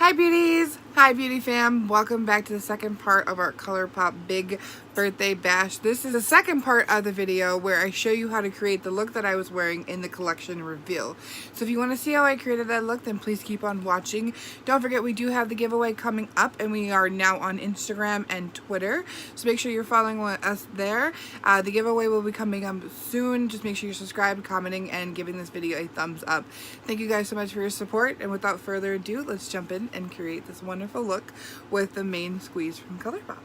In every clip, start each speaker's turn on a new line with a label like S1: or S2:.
S1: Hi beauties! Hi beauty fam! Welcome back to the second part of our ColourPop Big Birthday Bash. This is the second part of the video where I show you how to create the look that I was wearing in the collection reveal. So if you want to see how I created that look, then please keep on watching. Don't forget we do have the giveaway coming up, and we are now on Instagram and Twitter. So make sure you're following us there. The giveaway will be coming up soon. Just make sure you're subscribed, commenting, and giving this video a thumbs up. Thank you guys so much for your support, and without further ado, let's jump in and create this wonderful look with the main squeeze from ColourPop.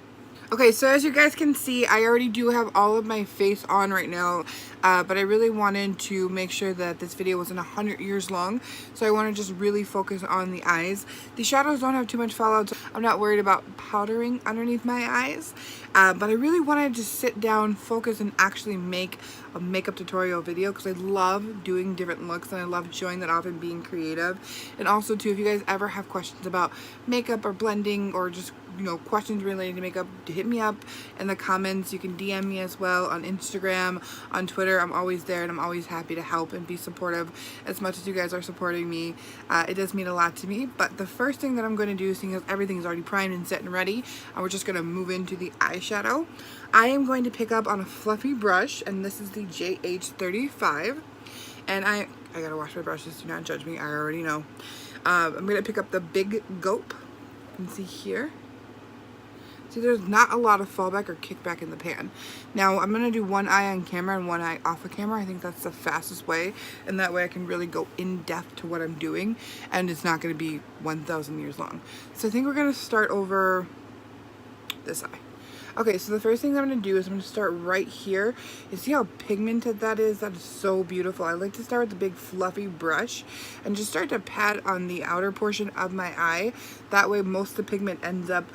S1: Okay, so as you guys can see, I already do have all of my face on right now, but I really wanted to make sure that this video wasn't 100 years long, so I want to just really focus on the eyes. The shadows don't have too much fallout, so I'm not worried about powdering underneath my eyes, but I really wanted to sit down, focus, and actually make a makeup tutorial video because I love doing different looks and I love showing that off and being creative. And also too, if you guys ever have questions about makeup or blending or just questions related to makeup, hit me up in the comments. You can DM me as well on Instagram, on Twitter. I'm always there and I'm always happy to help and be supportive as much as you guys are supporting me. It does mean a lot to me. But the first thing that I'm going to do, seeing as everything is already primed and set and ready, we're just going to move into the eyeshadow. I am going to pick up on a fluffy brush, and this is the JH35. And I gotta wash my brushes, do not judge me, I already know. I'm gonna pick up the Big Gulp. You can see here. See, there's not a lot of fallback or kickback in the pan. Now, I'm going to do one eye on camera and one eye off of camera. I think that's the fastest way, and that way I can really go in depth to what I'm doing, and it's not going to be 1,000 years long. So I think we're going to start over this eye. Okay, so the first thing I'm going to do is I'm going to start right here. You see how pigmented that is? That is so beautiful. I like to start with the big fluffy brush and just start to pat on the outer portion of my eye. That way most of the pigment ends up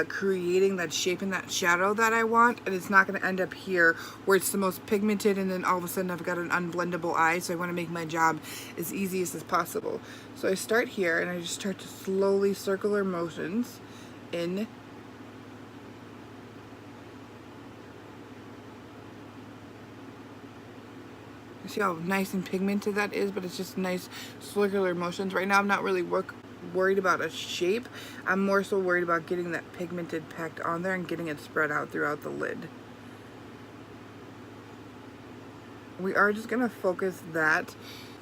S1: creating that shape and that shadow that I want, and it's not going to end up here where it's the most pigmented and then all of a sudden I've got an unblendable eye. So I want to make my job as easy as possible. So I start here and I just start to slowly circular motions in. See how nice and pigmented that is, but it's just nice circular motions. Right now I'm not really worried about a shape. I'm more so worried about getting that pigmented packed on there and getting it spread out throughout the lid. We are just going to focus that,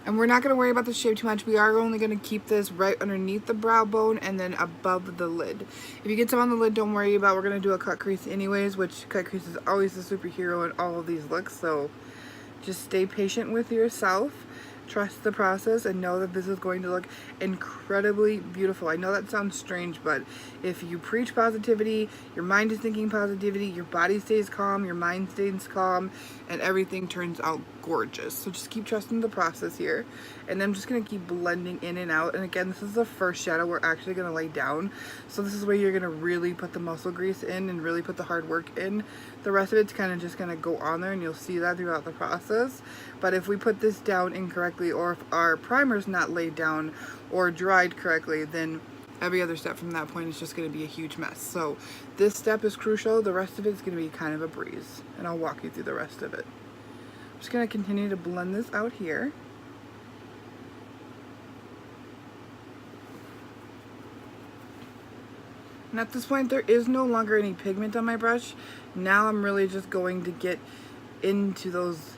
S1: and we're not going to worry about the shape too much. We are only going to keep this right underneath the brow bone and then above the lid. If you get some on the lid, don't worry about. We're going to do a cut crease anyways, which cut crease is always the superhero in all of these looks, so just stay patient with yourself, trust the process, and know that this is going to look incredibly beautiful. I know that sounds strange, but if you preach positivity, your mind is thinking positivity, your body stays calm, your mind stays calm, and everything turns out gorgeous. So just keep trusting the process here. And I'm just going to keep blending in and out. And again, this is the first shadow we're actually going to lay down. So this is where you're going to really put the muscle grease in and really put the hard work in. The rest of it's kind of just going to go on there, and you'll see that throughout the process. But if we put this down incorrectly, or if our primer's not laid down or dried correctly, then every other step from that point is just going to be a huge mess. So this step is crucial. The rest of it is going to be kind of a breeze, and I'll walk you through the rest of it. I'm just going to continue to blend this out here. And at this point, there is no longer any pigment on my brush. Now I'm really just going to get into those.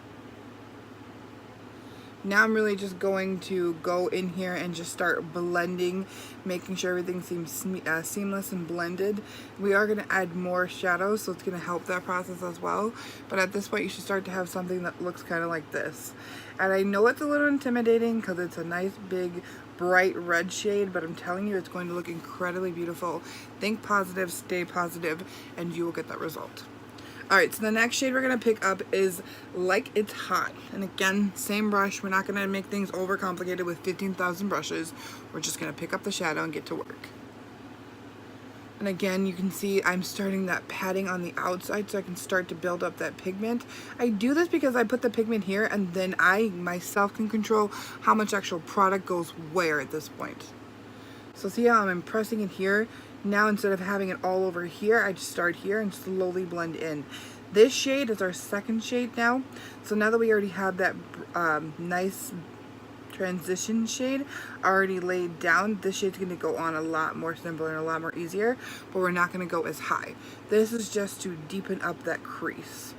S1: Now I'm really just going to go in here and just start blending, making sure everything seems seamless and blended. We are going to add more shadows, so it's going to help that process as well. But at this point, you should start to have something that looks kind of like this. And I know it's a little intimidating because it's a nice big bright red shade, but I'm telling you, it's going to look incredibly beautiful. Think positive, stay positive, and you will get that result. Alright, so the next shade we're going to pick up is Like It's Hot. And again, same brush. We're not going to make things overcomplicated with 15,000 brushes. We're just going to pick up the shadow and get to work. And again, you can see I'm starting that padding on the outside so I can start to build up that pigment. I do this because I put the pigment here, and then I myself can control how much actual product goes where at this point. So see how I'm pressing it here? Now instead of having it all over here, I just start here and slowly blend in. This shade is our second shade now. So now that we already have that nice transition shade already laid down. This shade's going to go on a lot more simple and a lot more easier, but we're not going to go as high. This is just to deepen up that crease.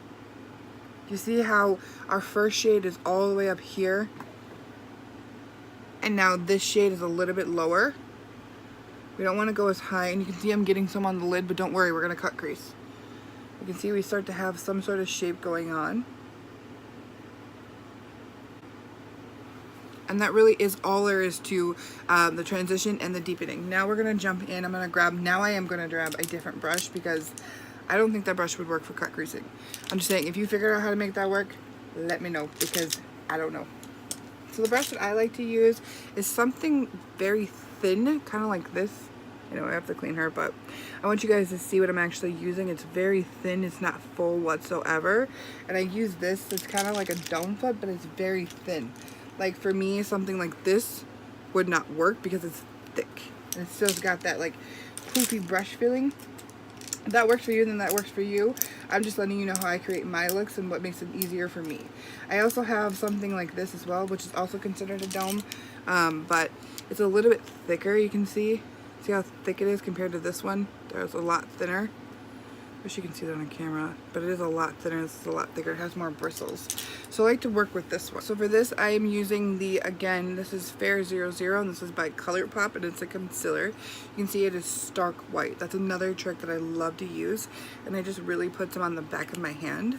S1: You see how our first shade is all the way up here, and now this shade is a little bit lower. We don't want to go as high, and you can see I'm getting some on the lid, but don't worry, we're going to cut crease. You can see we start to have some sort of shape going on. And that really is all there is to the transition and the deepening. Now we're going to jump in. I am going to grab a different brush because I don't think that brush would work for cut creasing. I'm just saying, if you figure out how to make that work, let me know, because I don't know. So the brush that I like to use is something very thin, kind of like this. I know I have to clean her, but I want you guys to see what I'm actually using. It's very thin, it's not full whatsoever. And I use this, it's kind of like a dome foot, but it's very thin. Like for me, something like this would not work because it's thick. And it still's got that like poofy brush feeling. If that works for you, then that works for you. I'm just letting you know how I create my looks and what makes it easier for me. I also have something like this as well, which is also considered a dome, but it's a little bit thicker. You can see how thick it is compared to this one. There's a lot thinner. Wish you can see that on camera, but it is a lot thinner. This is a lot thicker. It has more bristles. So I like to work with this one. So for this, I am using the, again, this is Fair 00, and this is by ColourPop, and it's a concealer. You can see it is stark white. That's another trick that I love to use, and I just really put some on the back of my hand.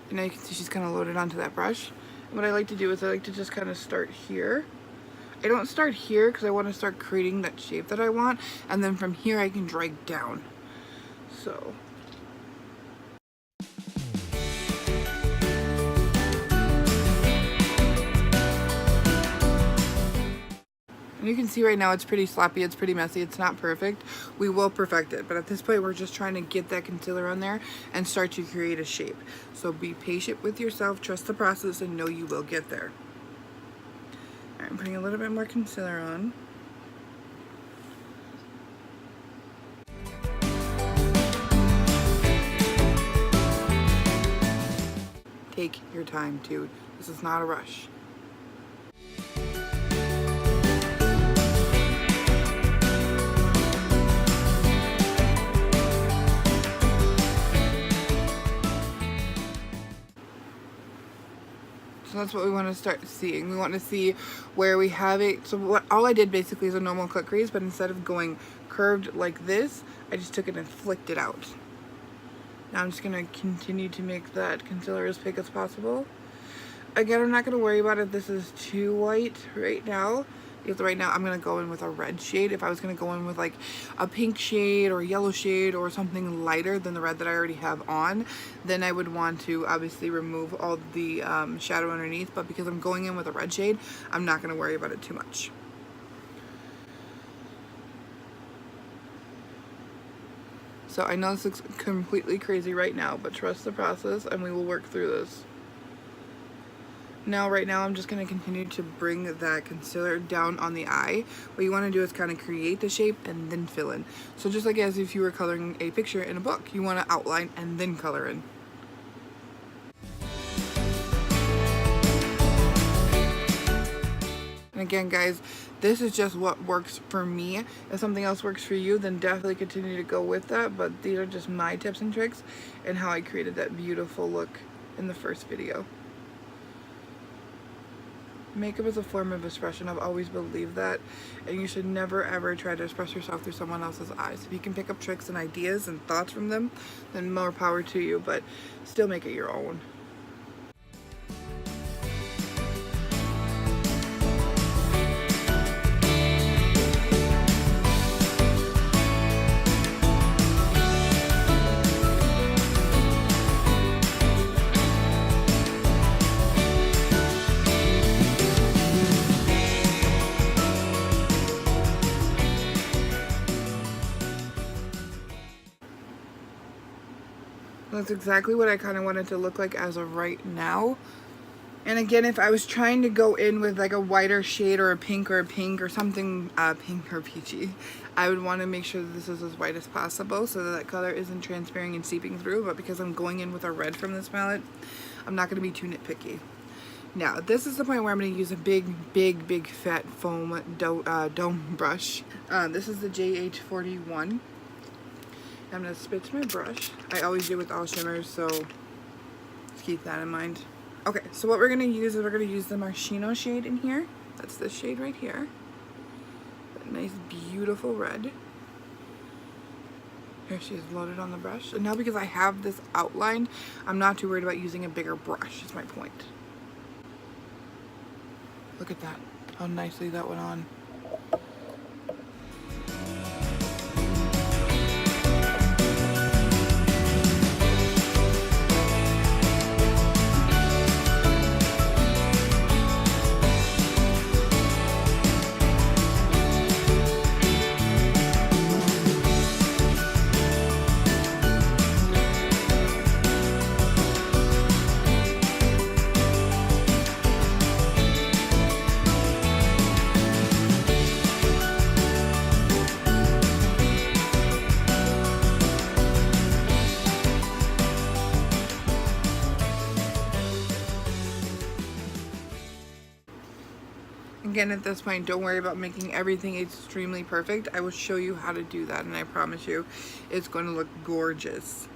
S1: And now you can see she's kind of loaded onto that brush. And what I like to do is I like to just kind of start here. I don't start here because I want to start creating that shape that I want, and then from here I can drag down. So and you can see right now it's pretty sloppy, it's pretty messy, it's not perfect. We will perfect it, but at this point we're just trying to get that concealer on there and start to create a shape. So be patient with yourself, trust the process, and know you will get there. I'm putting a little bit more concealer on. Take your time, dude. This is not a rush. So that's what we want to start seeing. We want to see where we have it. So all I did basically is a normal cut crease, but instead of going curved like this, I just took it and flicked it out. Now I'm just going to continue to make that concealer as thick as possible. Again, I'm not going to worry about if this is too white right now, because right now I'm going to go in with a red shade. If I was going to go in with like a pink shade or a yellow shade or something lighter than the red that I already have on, then I would want to obviously remove all the shadow underneath. But because I'm going in with a red shade, I'm not going to worry about it too much. So I know this looks completely crazy right now, but trust the process and we will work through this. Now, right now, I'm just going to continue to bring that concealer down on the eye. What you want to do is kind of create the shape and then fill in. So just like as if you were coloring a picture in a book, you want to outline and then color in. And again, guys, this is just what works for me. If something else works for you, then definitely continue to go with that. But these are just my tips and tricks and how I created that beautiful look in the first video. Makeup is a form of expression. I've always believed that, and you should never ever try to express yourself through someone else's eyes. If you can pick up tricks and ideas and thoughts from them, then more power to you, but still make it your own. That's exactly what I kind of wanted to look like as of right now. And again, if I was trying to go in with like a whiter shade or a pink or something pink or peachy, I would want to make sure that this is as white as possible so that color isn't transparent and seeping through. But because I'm going in with a red from this palette, I'm not going to be too nitpicky. Now, this is the point where I'm going to use a big fat foam dome brush. This is the JH41. I'm going to spitz my brush. I always do with all shimmers, so just keep that in mind. Okay, so what we're going to use is we're going to use the Maraschino shade in here. That's this shade right here. That nice, beautiful red. Here she is loaded on the brush. And now because I have this outlined, I'm not too worried about using a bigger brush, is my point. Look at that, how nicely that went on. Again, at this point, don't worry about making everything extremely perfect. I will show you how to do that, and I promise you it's going to look gorgeous.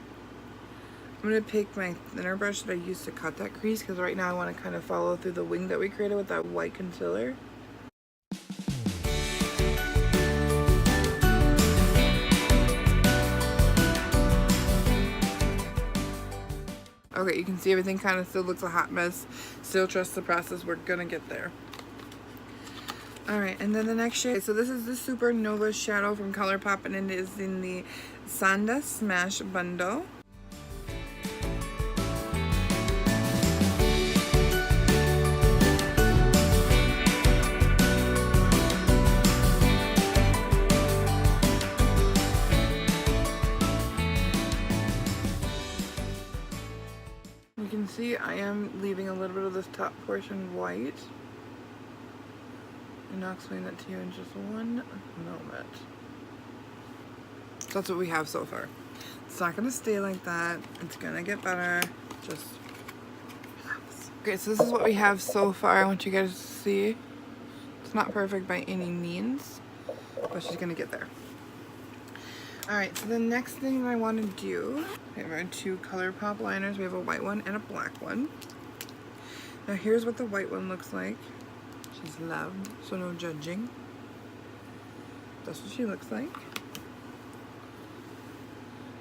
S1: I'm going to pick my thinner brush that I used to cut that crease, because right now I want to kind of follow through the wing that we created with that white concealer. Okay, you can see everything kind of still looks a hot mess. Still trust the process, we're gonna get there. Alright, and then the next shade, so this is the Supernova Shadow from ColourPop, and it is in the Sonda Smash bundle. You can see I am leaving a little bit of this top portion white. And I'll explain that to you in just one moment. So that's what we have so far. It's not gonna stay like that. It's gonna get better. Just relax. Okay, so this is what we have so far. I want you guys to see. It's not perfect by any means, but she's gonna get there. Alright, so the next thing I want to do, we have our two ColourPop liners. We have a white one and a black one. Now here's what the white one looks like. She's loved, so no judging. That's what she looks like.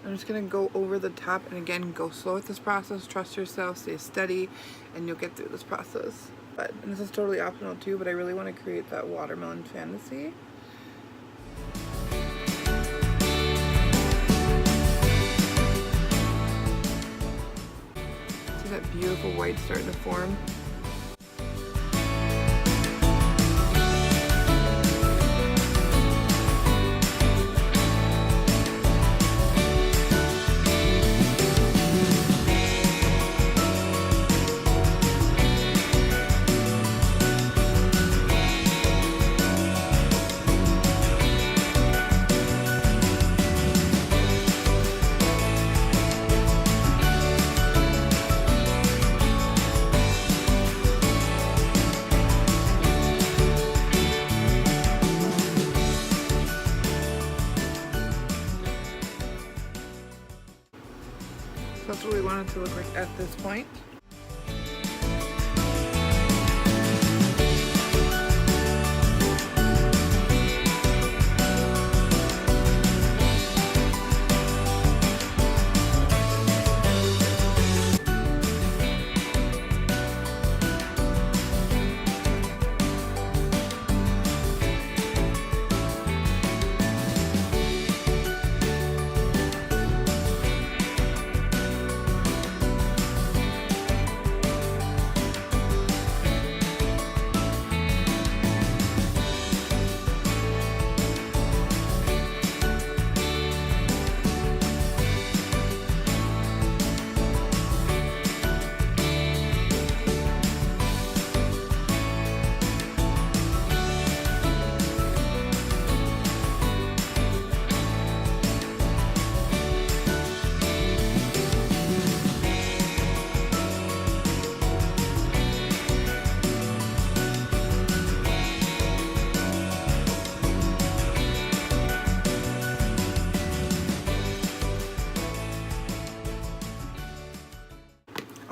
S1: I'm just gonna go over the top, and again, go slow with this process. Trust yourself, stay steady, and you'll get through this process. And this is totally optional too, but I really want to create that watermelon fantasy. See that beautiful white starting to form? That's what we want it to look like at this point.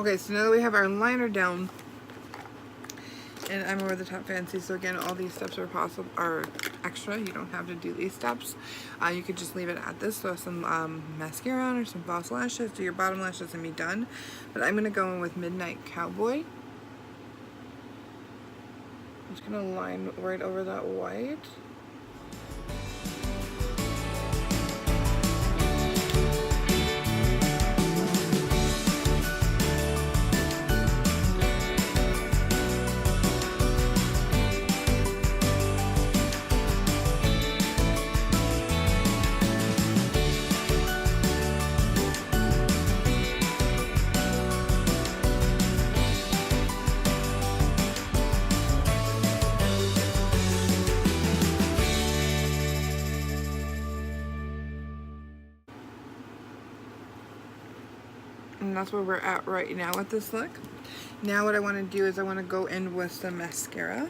S1: Okay, so now that we have our liner down, and I'm over the top fancy, so again, all these steps are extra. You don't have to do these steps. You could just leave it at this. Throw some mascara on or some false lashes. Do your bottom lashes and be done. But I'm gonna go in with Midnight Cowboy. I'm just gonna line right over that white. And that's where we're at right now with this look. Now what I want to do is I want to go in with some mascara.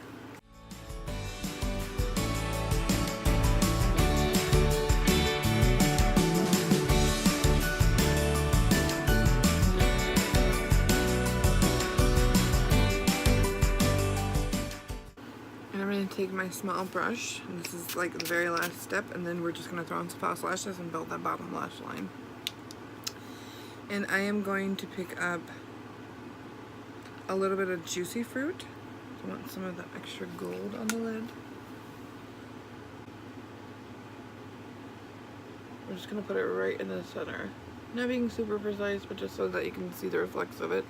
S1: And I'm going to take my small brush, and this is like the very last step, and then we're just going to throw in some false lashes and build that bottom lash line. And I am going to pick up a little bit of Juicy Fruit. I want some of the extra gold on the lid. We're just going to put it right in the center. Not being super precise, but just so that you can see the reflex of it.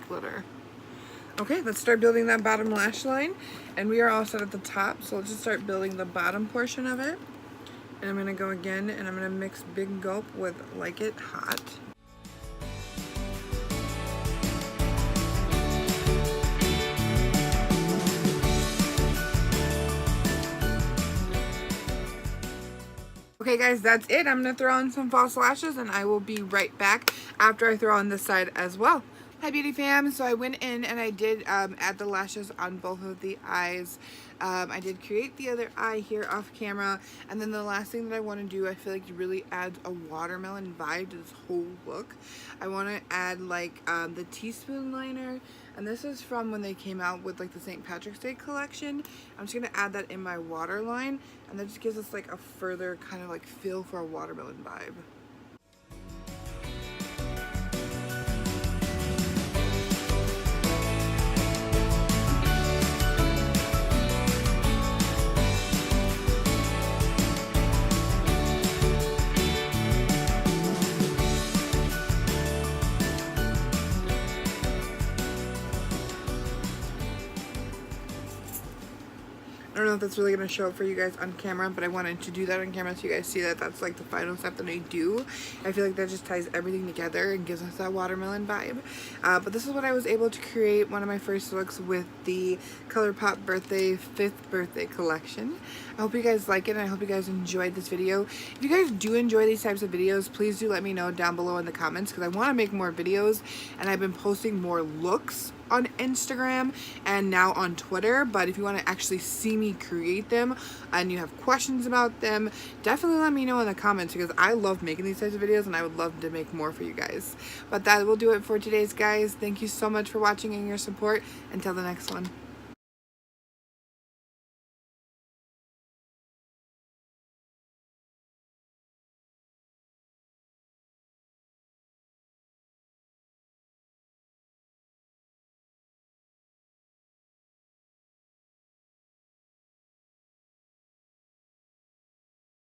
S1: Glitter. Okay, let's start building that bottom lash line, and we are all set at the top, so let's just start building the bottom portion of it. And I'm going to go again, and I'm going to mix Big Gulp with Like It Hot. Okay guys, that's it. I'm going to throw in some false lashes, and I will be right back after I throw on this side as well. Hi beauty fam. So I went in and I did add the lashes on both of the eyes. I did create the other eye here off camera, and then the last thing that I want to do, I feel like it really adds a watermelon vibe to this whole look. I want to add like the teaspoon liner, and this is from when they came out with like the St. Patrick's Day collection. I'm just going to add that in my waterline, and that just gives us like a further kind of like feel for a watermelon vibe. I don't know if that's really going to show up for you guys on camera, but I wanted to do that on camera so you guys see that that's like the final step that I do. I feel like that just ties everything together and gives us that watermelon vibe. But this is what I was able to create, one of my first looks with the ColourPop birthday 5th birthday collection. I hope you guys like it, and I hope you guys enjoyed this video. If you guys do enjoy these types of videos, please do let me know down below in the comments, because I want to make more videos, and I've been posting more looks on Instagram and now on Twitter. But if you want to actually see me create them and you have questions about them, definitely let me know in the comments, because I love making these types of videos and I would love to make more for you guys. But that will do it for today's guys. Thank you so much for watching and your support. Until the next one.